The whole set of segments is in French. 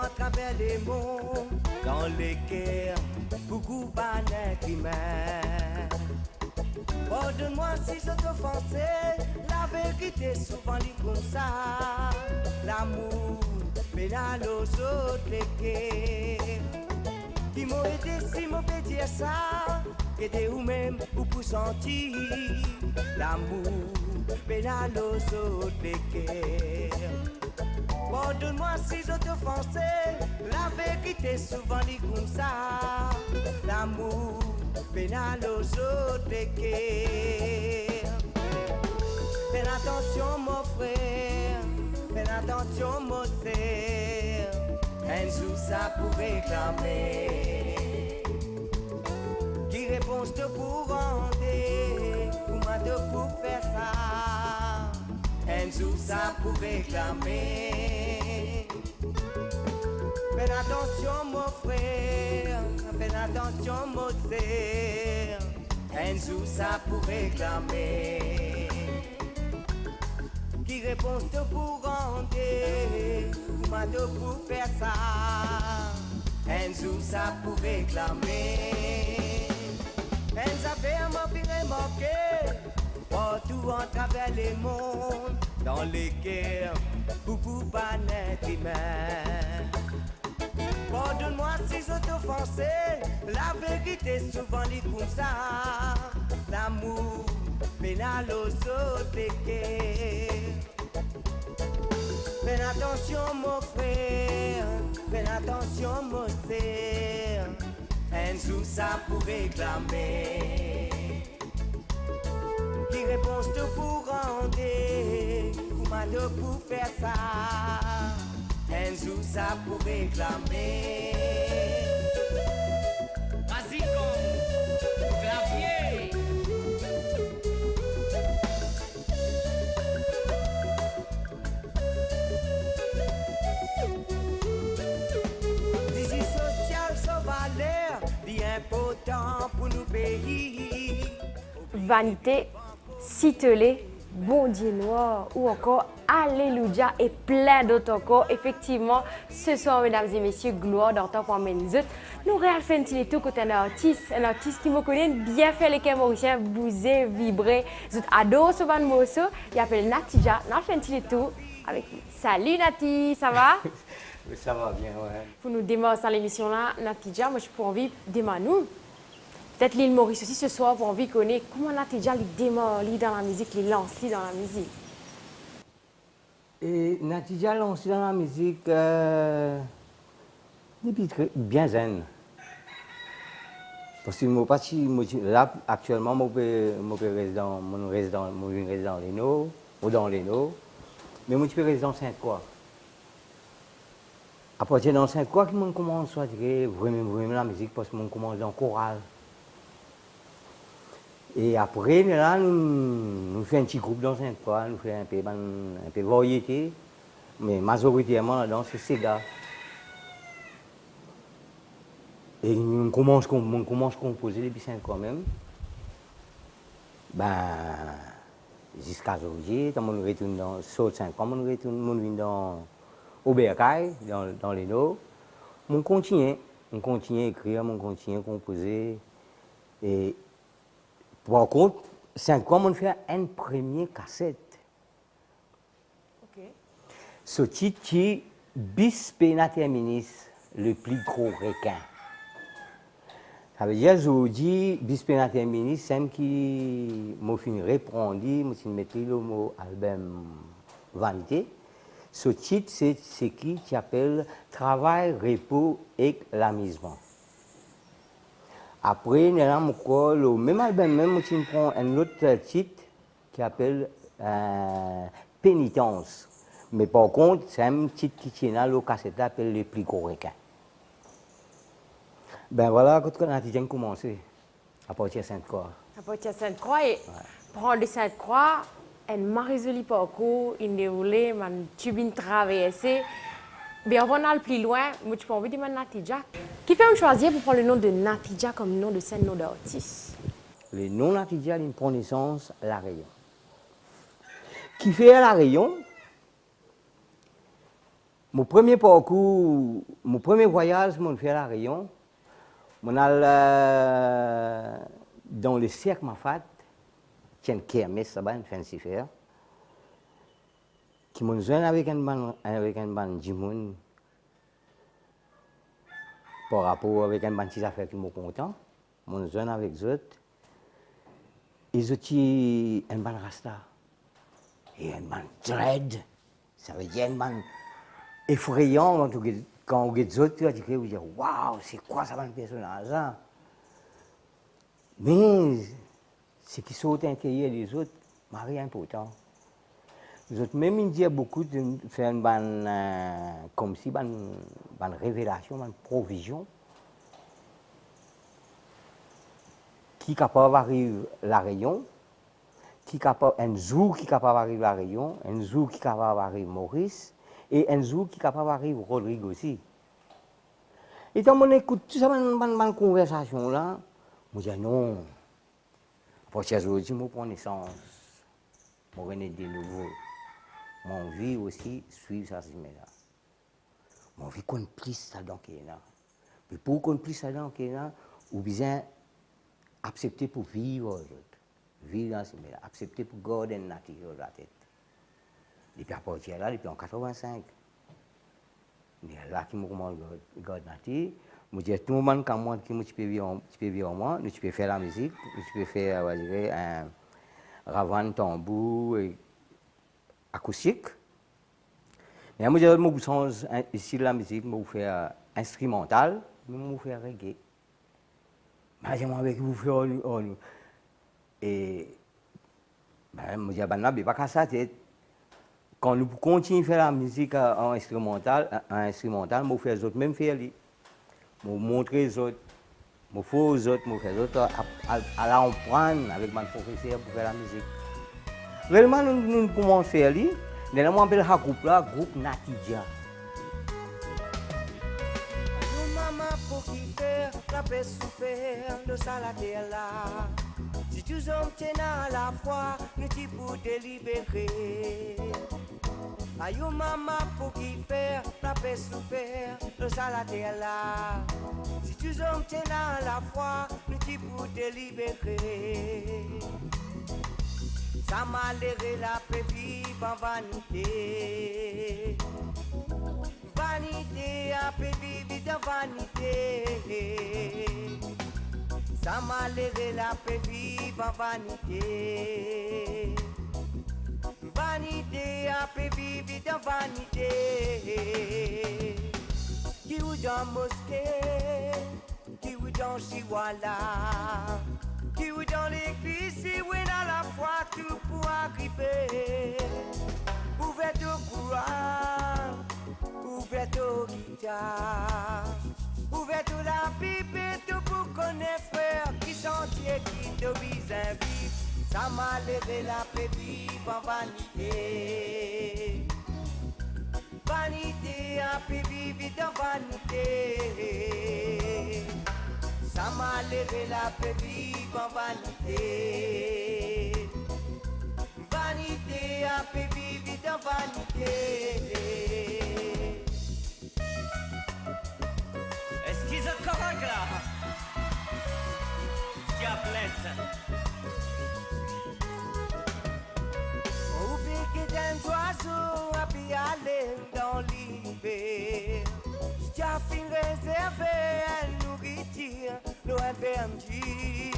à travers les mondes, dans les guerres, beaucoup d'êtres humains. Pardonne-moi si je t'offensais, la vérité souvent dit comme ça. L'amour pénal aux autres les guerres. Qui m'ont aidé si m'ont fait dire ça, aidez vous-même ou pour sentir l'amour pénal aux autres les guerres. Pardonne-moi si je t'offensais, la vérité souvent dit comme ça. L'amour pénal aux autres guerres. Fais attention mon frère, fais attention mon sœur. Un jour ça pour réclamer. Qui réponse te pour rendre, ou moi te pour faire ça. Un jour ça pour réclamer. Fais attention mon frère, fais attention mon sœur. Un jour ça pour réclamer. Qui réponse te pour rendre, ou moi te pour faire ça. Un jour ça pour réclamer. Un affaire m'a fait remarquer, partout en travers les mondes, dans les guerres, beaucoup d'êtres humains. Pardonne-moi si je t'offensais, la vérité souvent dit comme ça. L'amour pénal aux autres guerres. Fais attention mon frère, fais attention mon sœur. Un jour ça pour réclamer. Qui réponse te pour rendre, comment te pour faire ça. Un jour ça pour réclamer. Vas-y comme clavier. Désir social sans valeur, bien important pour nous pays. Vanité, Citelé, Bon Dieu noir ou encore Alléluia et plein d'autres encore. Effectivement, ce soir, mesdames et messieurs, gloire d'entendre pour Menzut. Nous réalisons un tout côté un artiste qui me connaît bien fait les Mauriciens, bouger, vibrer. Zut adore ce ban morceau. Il s'appelle Natija. Nous fait un tout avec lui. Salut Nati, ça va? Ça va bien, ouais. Pour nous démarrer dans l'émission là, Natija, moi je peux envie de démarrer nous. Peut-être l'île Maurice aussi ce soir pour envie de connaître comment Natija lui démarre dans la musique, lui lance dans la musique. Et Natija lancé dans la musique depuis bien zen. Parce que là, actuellement, je résident dans l'Eno, ou dans l'Eno, mais je suis résident Sainte-Croix. À partir de Sainte-Croix, je commence à dire vraiment la musique parce que je commence dans le choral. Et après, là, nous faisons un petit groupe dans Sainte-Croix, nous faisons un peu variété, mais majoritairement là-dedans, c'est Sega. Et on commence à composer depuis Sainte-Croix même. Ben, jusqu'à aujourd'hui, quand on retourne dans Sainte-Croix, on retourne dans Aubercaille, dans les Nord. On continue à écrire, on continue à composer. Et par contre, Sainte-Croix, on fait une première cassette. Ok. Ce titre qui est Bis Pena Terminis, le plus gros requin. Ça veut dire aujourd'hui, Bis Pena Terminis, c'est qui m'a fini répondre, m'a mis le mot album Vanité. Ce titre, c'est ce qui s'appelle Travail, repos et l'amusement. Après, nous avons le même album, même si on prend un autre titre qui s'appelle Pénitence. Mais par contre, c'est un titre qui tient là, le cassette s'appelle Le plus gros requin. Ben voilà, quand on a commencé, à partir de Sainte-Croix. À partir de Sainte-Croix, et prendre de Sainte-Croix, elle m'a résolu parcours, il déroulé, man tubine traversé. Bien avant d'aller plus loin, moi je peux envie de demander Natija. Qui fait un choisir pour prendre le nom de Natija comme nom de scène, nom d'artiste? Le nom Natija, il prend naissance à La Rayon. Qui fait à La Rayon? Mon premier parcours, mon premier voyage, je fait à La Réunion. Je allé dans le cirque Mafat, qui est une kermesse, une fancy fair, qui m'a joint avec un ban Jimoun par rapport avec un ban de affaires qui m'ont content. Je m'a joint avec eux. Et je suis un ban Rasta. Et un ban dread. Ça veut dire un ban effrayant. Quand on regarde les autres, tu vas dire waouh, c'est quoi ça, un personnage là? Mais ce qui saute à l'intérieur des autres, c'est important. Les autres, même ils disent beaucoup de faire une comme si une révélation, une provision, qui est capable d'arriver à La Réunion, un jour qui est capable d'arriver à La Réunion, un jour qui est capable d'arriver à Maurice, et un jour qui est capable d'arriver à Rodrigue aussi. Et quand on écoute toute cette conversation là, je dis non. Parce que aujourd'hui, je prends naissance, je renaître de nouveau. Mon vie aussi suit ça, c'est là. Mon vie qu'on plus ça dans Kenya. Mais pour qu'on plus ça dans Kenya, ou bien accepter pour vivre, vivre dans ce milieu, accepter pour garder la nature de la tête. Depuis à partir de là, depuis en 85. Mais là, qui me commande garder la nature, je dis tout le monde comme moi qui tu peux vivre moi, tu peux faire la musique, tu peux faire un ravan tambour acoustique. Mais moi je change ici la musique, je faire instrumental, mais je faire reggae. Mais j'aimerais avec vous faire et moi je dis pas ça tête. Quand nous continuons à faire la musique en instrumental, je fais les autres même faire lui. Je montre les autres, je fais aux autres, je fais les autres à l'apprendre avec mon professeur pour faire la musique. Réellement, nous commençons à faire lui. Nous appelons ce groupe là, groupe Natidja. Maman pour qui faire, la paix souffert, le salaté là. Si tu hommes tiennent à la fois, nous t'y pour délibérer. Aïe maman pour qui faire, la paix souffert, le salaté là. Si tu hommes tiennent à la fois, nous t'y pour délibérer. Ça m'a l'air la paix vive en vanité. Vanité a paix vive dans vanité. Ça m'a l'air la paix vive en vanité. Vanité a paix vive dans vanité. Qui ou dans mosquée, qui ou dans chihuahua. Qui ou dans l'église, si ou dans la foi, tout pour arriver. Ouvert au courant, ouvert au guitare, ouvert au la Bible, tout pour connaître frère qui chantier, qui te vise un vif. Ça m'a levé la paix vive en vanité. Vanité a paix vive dans vanité. Ça m'a levé la paix vive en vanité. Vanité a paix vive dans vanité. Est-ce qu'ils ont correct là? Diablesse. Oublie que d'un oiseau a pu aller dans l'hiver. Tu as fin réservé à nourriture, loin perdu.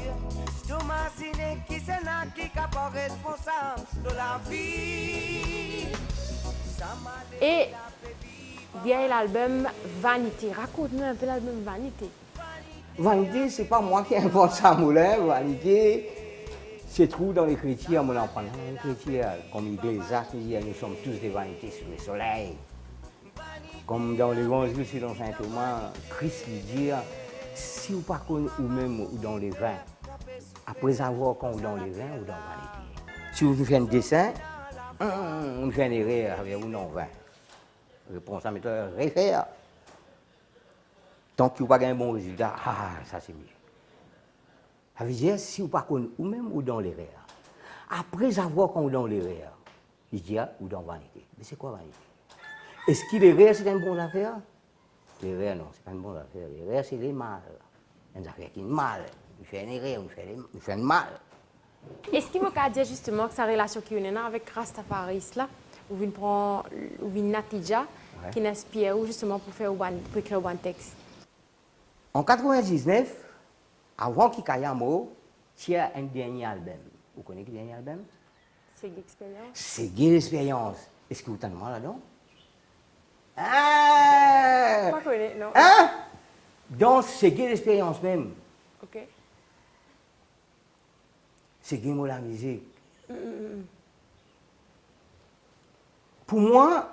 T'imagines qui c'est là qui est capable responsable de la vie. Et il y a l'album Vanité. Raconte-nous un peu l'album Vanité. Vanité, ce n'est pas moi qui invente ça, Moulin. Vanité, c'est trou dans l'écriture, mon enfant. L'écriture, comme il dit, nous sommes tous des vanités sur le soleil. Comme dans l'évangile, c'est dans Saint Thomas, Christ lui dit, si vous ne pas ou même ou dans les vins, après avoir qu'on dans les vins ou dans la vanité. Si vous faites un dessin, on fait une erreur avec ou dans le vin. Réponse à méthode, refaire. Tant que vous n'avez pas un bon résultat, ça c'est mieux. Ça veut dire, si vous ne pas ou même ou dans l'erreur, après avoir qu'on dans l'erreur, il dit ou dans la vanité. Mais c'est quoi vanité? Est-ce que les rires, c'est une bonne affaire? Les rires, non, c'est pas une bonne affaire. Les rires, c'est les mal. Une affaire qui est mal. Il fait des rires, il fait mal. Est-ce qu'il m'a dire justement que sa relation qui est avec Rastafaris là, ou vient prendre ou vient Natija, qui n'inspire ou justement pour écrire un texte? En 99, avant qu'il y ait un mot, il y a un dernier album. Vous connaissez le dernier album? C'est l'expérience. C'est l'expérience. Est-ce que vous avez mal là-dedans? Ah! Pas connaître, non. Hein? Donc, c'est l'expérience même. Ok. C'est game la musique. Pour moi,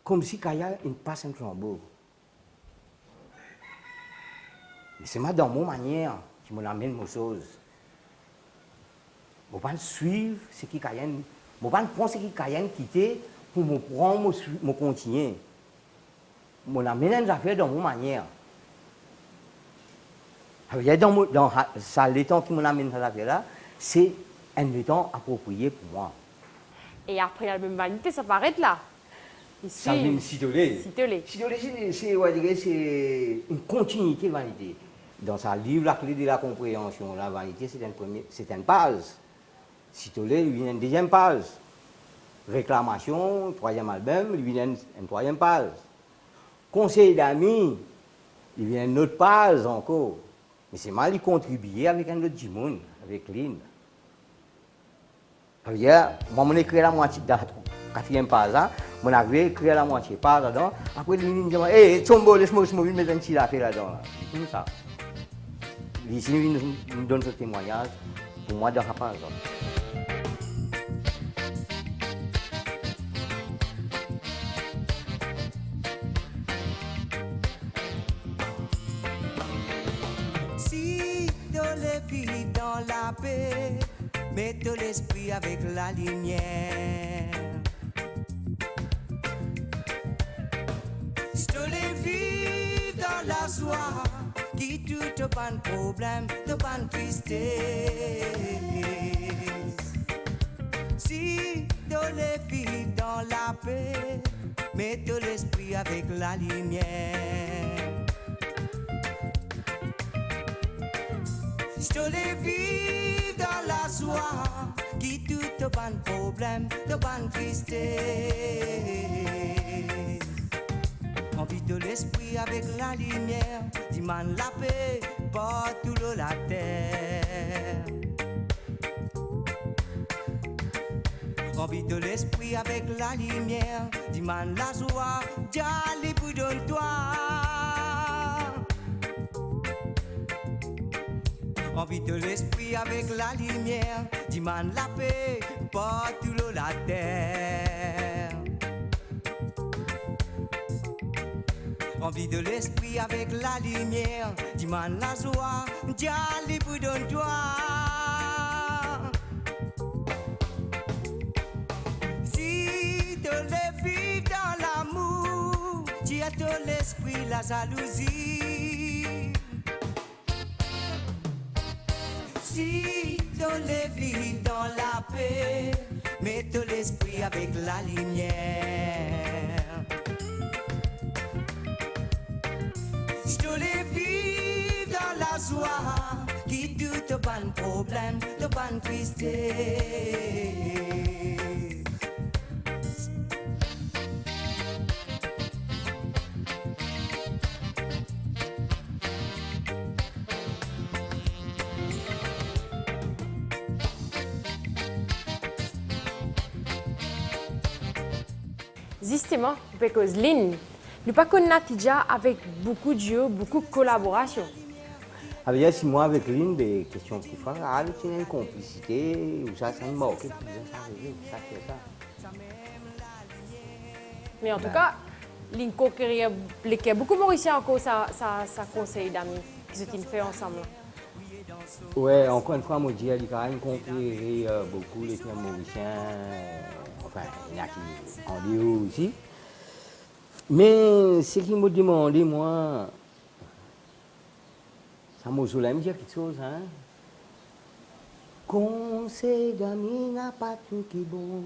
comme si Kaya une passe un flambeau. Mais c'est moi dans mon manière qui m'amène aux choses. Je ne vais pas suivre ce qui Kaya, je ne vais pas prendre ce qui Kaya quitter pour me prendre, me continuer. Je m'amène les affaires dans mon manière. Dans ça, le temps qui m'amène à l'affaire-là, c'est un temps approprié pour moi. Et après l'album Vanité, ça paraît là. Ici, Ça vient de Citolé. Citolé. Citolé, c'est une continuité de Vanité. Dans sa livre, La clé de la compréhension, la Vanité, c'est une page. Citolé, il vient une deuxième page. Réclamation, troisième album, il vient une troisième page. Conseil d'amis, il vient une autre page encore. Mais c'est mal y contribuer avec un autre Jimon, avec Lynn. Moi, je écrit la moitié dans la quatrième page, je vais écrire la moitié page là-dedans. Après, Lynn me dit, hé, Chombo, laisse-moi mettre un petit affaire là-dedans. C'est comme ça. Ici, il nous donne ce témoignage pour moi dans la page. Vivre dans la paix, mettez l'esprit avec la lumière. Je te les vivre dans la joie, qui tout pas de problème, de pas de tristesse. Si tu les vivre dans la paix, mettez l'esprit avec la lumière. Je te les vis dans la joie, qui tout te ban problème, te ban tristesse. Envie de l'esprit avec la lumière, dis-man la paix, partout la terre. Envie de l'esprit avec la lumière, dis-man la joie, j'allais pour donne-toi. Envie de l'esprit avec la lumière, dis-man la paix, partout la terre. Envie de l'esprit avec la lumière, dis-man la joie, j'allais pour donne-toi. Si te les vis dans l'amour, tu as de l'esprit la jalousie. Si tu les vis dans la paix, mets l'esprit avec la lumière. Je te les vis dans la joie, qui tout pas de problème, de pas de tristesse. Justement, parce que Lynn, nous pas connaissons déjà avec beaucoup de jeux, beaucoup de collaborations. Avec si moi avec Lynn, des questions qui font, c'est une complicité, ou ça, c'est une moque, ça fait ça. Mais en tout cas, Lynn a beaucoup Mauricien encore sa conseil d'amis qu'ils ont fait ensemble. Ouais, encore une fois, moi, je dis, il y a compris beaucoup les films mauriciens. Enfin, il y en a qui en dehors aussi. Mais ce qui m'a demandé, moi, ça m'a me dire quelque chose, hein. Conseil d'amis n'a pas tout qui est bon.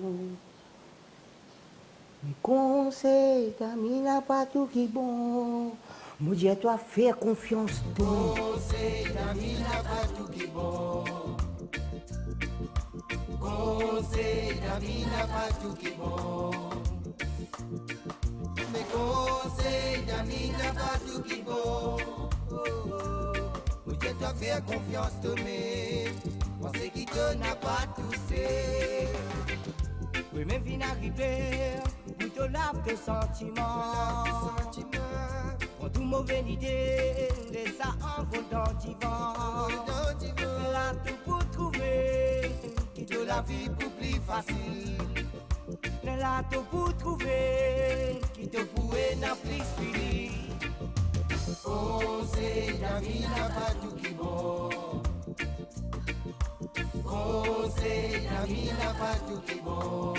Mes conseils, d'amis n'a pas tout qui est bon. Mon Dieu, toi, faire confiance. Conseil d'amis n'a pas tout qui est bon. Conseil d'amis n'a pas tout qui est bon. Mes conseils d'amis n'a pas tout qui est bon. Mon Dieu, toi, faire confiance de mes. Moi, c'est qui te n'a pas touché. Oui, même fin arrivé, pour te lave de sentiments. Pour tout mauvaise idée, de ça en vol dans divan. Là, tout pour trouver, qui te la vie pour plus facile. Là, tout pour trouver, qui te pourrait n'a plus fini. Conseil d'amis n'a pas tout qui bon. Conseil d'amis n'a pas tout qui bon.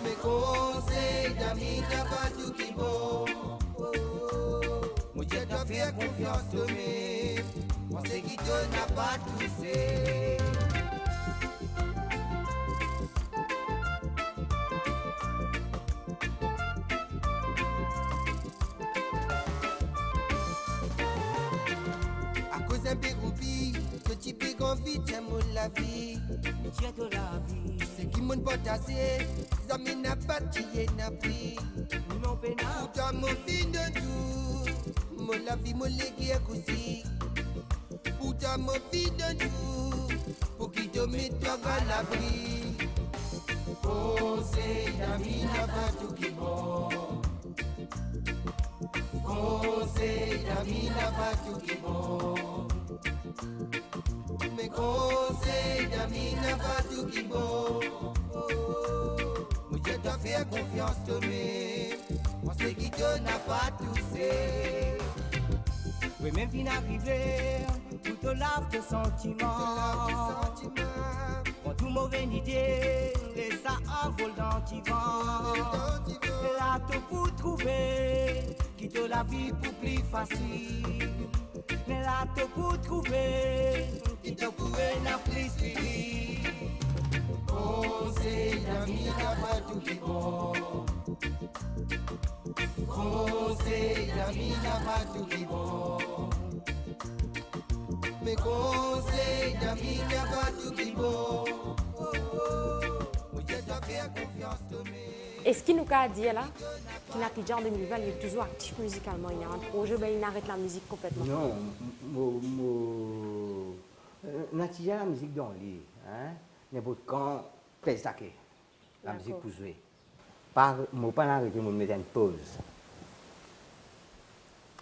Mais conseil d'amis n'a pas tout qui bon. Moi Dieu t'a fait confiance de moi. Moi c'est qui te n'a pas touché. À cause d'un péroupi, que tu peux envie, j'aime la vie. Dieu de la vie. C'est qui m'ont pas tassé, les amis n'a pas tué, n'a pris. Non, pénal. Pourtant, mon fin de tout, mon la vie, mon légué à cousi. Pourtant, mon fin de tout, pour qui te mette toi à l'abri. Conseil d'amis n'a pas tout qui bon. Conseil d'amis n'a pas tout qui bon. Mes conseils d'amis n'a pas tout qui bon. Moi je dois faire confiance de moi. Moi c'est qui te n'a pas touché. Oui même fin arrivé, tout te lave de sentiments. Pour tout mauvaise idée, les ça envole dans divan. Là tout pour trouver, qui te la vie pour plus facile. Mais là tout pour trouver, qui te pourrait n'a plus fini. Conseil d'amis n'a pas tout qui bon. Conseil d'amis n'a pas tout qui bon. Mais conseil d'amis n'a pas tout qui bon. Moi je dois faire confiance de moi. Et ce qui nous a dit là, qu'il n'a déjà en 2020, il est toujours actif musicalement. Il y a un projet, ben, il arrête la musique complètement. Non, Natija la musique dans le lit, hein, n'importe quand, presque la musique pour jouer. Pas, moi pas arrêter, moi mettre une pause.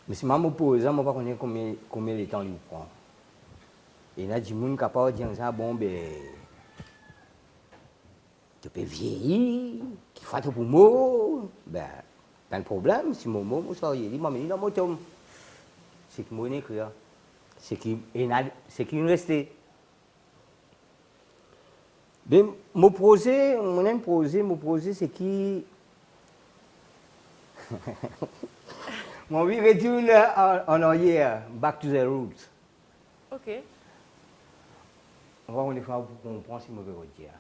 Mais si je pause, je ne sais pas combien de temps il prend. Et il y a des gens qui sont dire ça, bon, ben, tu peux vieillir, qui fait tout pour moi, ben, pas de problème, si mon mot, je suis dit, mais dans mon tome, c'est que moi, écrit, c'est qu'il restait. Ben, mon projet, c'est qui. Mon vie retourne en arrière, back to the roots. Ok. On va voir pour comprendre ce que je veux dire.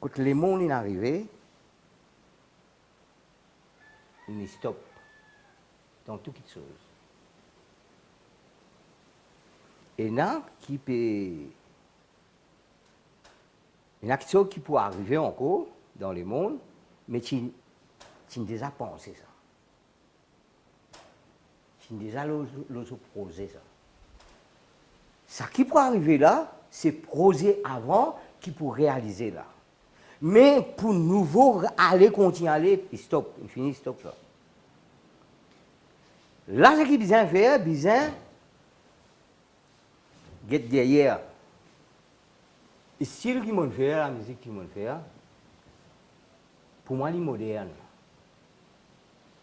Quand le monde est arrivé, il stop dans toutes les choses. Et là, qui peut. Il y a quelque chose qui peut arriver encore dans le monde, mais tu as déjà pensé ça. Tu as déjà posé ça. Ça qui peut arriver là, c'est projet avant qui peut réaliser là. Mais pour nouveau aller, continuer à aller, il stop, il finit, stop là. Là, ce qu'il besoin faire, besoin get derrière. Le style qu'ils m'ont fait, la musique qu'ils m'ont fait, pour moi, il est moderne.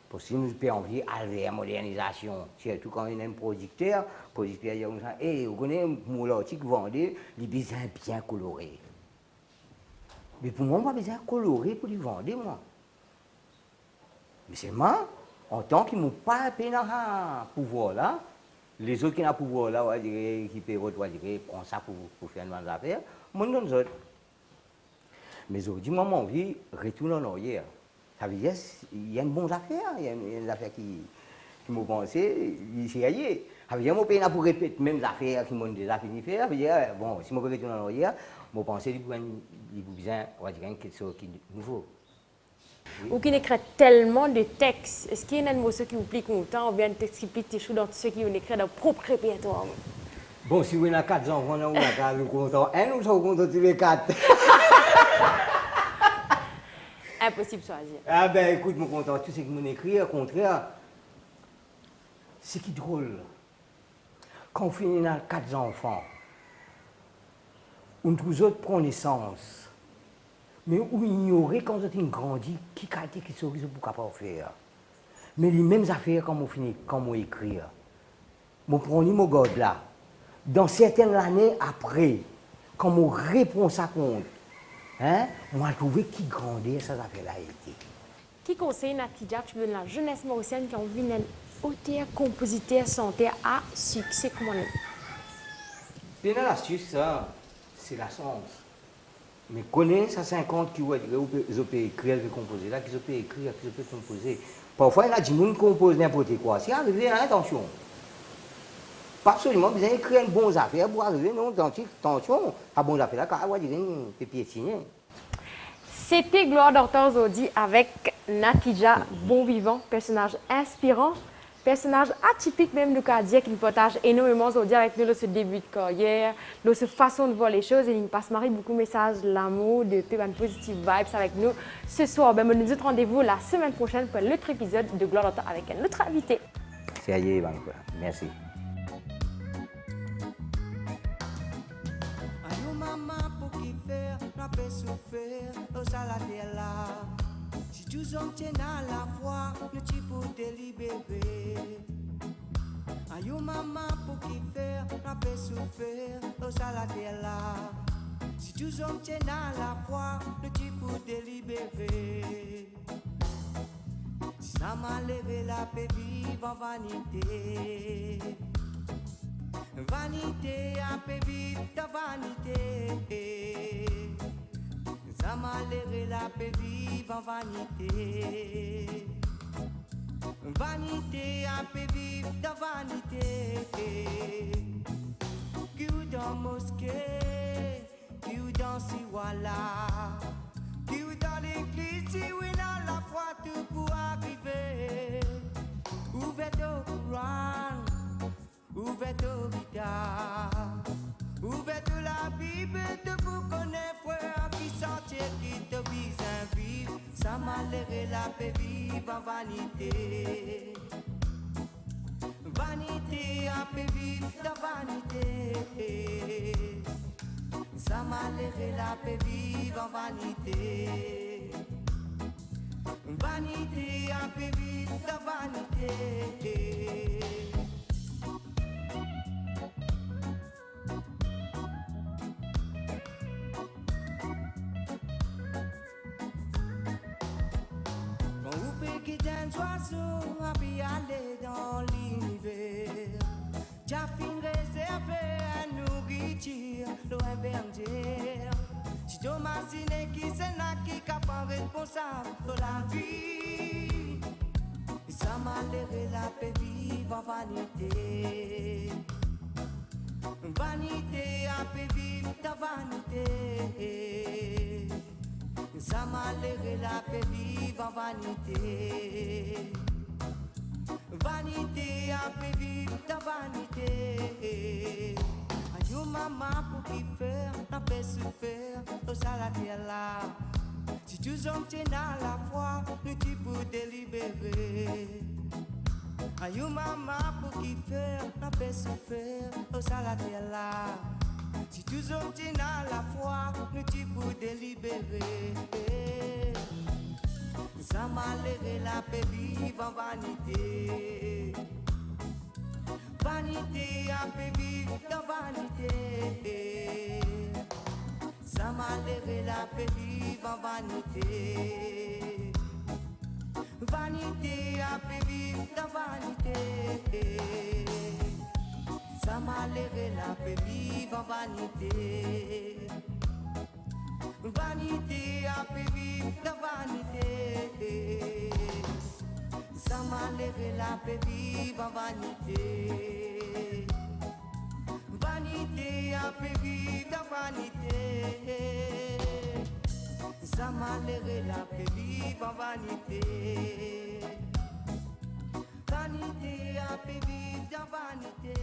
Parce que nous avons envie de la modernisation. Surtout quand on est un producteur dit comme ça, hey, vous connaissez mon article vendé, il est bien coloré. Mais pour moi, on n'a pas besoin de colorer pour le vendre, moi. Mais seulement, en tant qu'ils n'ont pas un pouvoir là, les autres qui ont un pouvoir là, on dirait, qui peuvent prendre ça pour faire une affaire, moi, nous autres. Mais aujourd'hui, moi, mon envie retourne en arrière. Ça veut dire il y a une bonne affaire, il y a une affaire qui m'ont pensé, ici ailleurs. Ça veut dire mon pays n'a pour répéter les mêmes affaires qui m'ont déjà fini de faire. Ça veut dire, bon, si je retourne en arrière, mon pensée, il faut bien, on va dire, quelque chose qui est nouveau. Ou qui écrit tellement de textes. Est-ce qu'il y a un morceau qui vous plaît content ou bien un texte qui plaît tes choux dans ceux qui ont écrit dans leur propre répertoire? Bon, si vous avez 4 enfants, on est content. Un, nous sommes contents tous les 4. Impossible de choisir. Ah ben écoute, mon content, tout ce que mon écrit, au contraire, c'est qui est drôle. Quand on finit dans 4 enfants, on tous autres prend naissance. Mais on ignorait quand on grandit, qui qualité qui sont pour capable faire. Mais les mêmes affaires quand on finit, quand on écrit. On prend mon God là. Dans certaines années après, quand on répond ça compte, hein, on a trouvé qui grandit ça affaire là été. Qui conseille Natidja, tu veux la jeunesse mauricienne qui a envie d'un auteur, compositeur, chanteur à succès comme on est? Bien l'astuce, ça, c'est la science. Mais connaître ça 50 qui ont écrit, qui composer, là, qui ont écrit, qui ont composer. Parfois, il y a des gens qui composent n'importe quoi. Si arrivé, attention. Pas absolument besoin d'écrire une bonne affaire pour arriver, non, attention, à bonne affaire là, car on va dire que piétiner. C'était Gloire d'Hortense aujourd'hui avec Natidja, bon vivant, personnage inspirant, personnage atypique même de Kadia qui nous partage énormément aujourd'hui avec nous dans ce début de carrière, dans cette façon de voir les choses et il nous passe Marie beaucoup de messages, l'amour, de positive vibes avec nous. Ce soir, ben, nous nous rendez-vous la semaine prochaine pour un autre épisode de Gloire d'Hortense avec un autre invité. C'est ailleurs, merci. Si tous on tient à la foi, nous t'y pour délibérer. Aïe maman pour qui faire, n'a pas souffert, au salade là. Si tous on tient à la foi, nous t'y pour délibérer. Si ça m'a levé la paix vive en vanité. Vanité a paix vive de vanité. Ça m'a levé la paix vive en vanité. Vanité a paix vive de vanité. Qui ou dans mosquée, qui ou dans Siwala, qui ou dans l'église, si ou dans la foi tout pour arriver. Ouvert au Coran, ouvert au Bida, ouvert la Bible, de vous connaître frère qui sortir qui te bise un vivre. Ça m'a levé la paix vive en vanité. Vanité a paix vive de vanité. Ça m'a levé la paix vive en vanité. Vanité a paix vive de vanité. D'un oiseau a bien aller dans l'univers. T'as fin réservé à nourriture, loin berger. Si t'imagines qui c'est là qui est capable responsable de la vie. Ça m'a levé la paix vive en vanité. Vanité a paix vive de vanité. Ça m'a levé la paix vive en vanité. Vanité a paix vive de vanité. Aïe maman pour qui faire, n'a pas souffert, au salade là. Si tous on tient à la foi, nous t'y pour délibérer. Aïe maman pour qui faire, n'a pas souffert, au salade là. Si tous on tient à la foi, nous t'y pour délibérer. Ça m'a levé la paix vive en vanité. Vanité a paix vive de vanité. Ça m'a levé la paix vive en vanité. Vanité a paix vive de vanité. Ça m'a levé la paix vive en vanité. Vanité a pu vivre de vanité. Ça m'a levé la paix vivre en vanité. Vanité a pu vivre de vanité. Ça m'a levé la paix vivre en vanité. Vanité a pu vivre de vanité.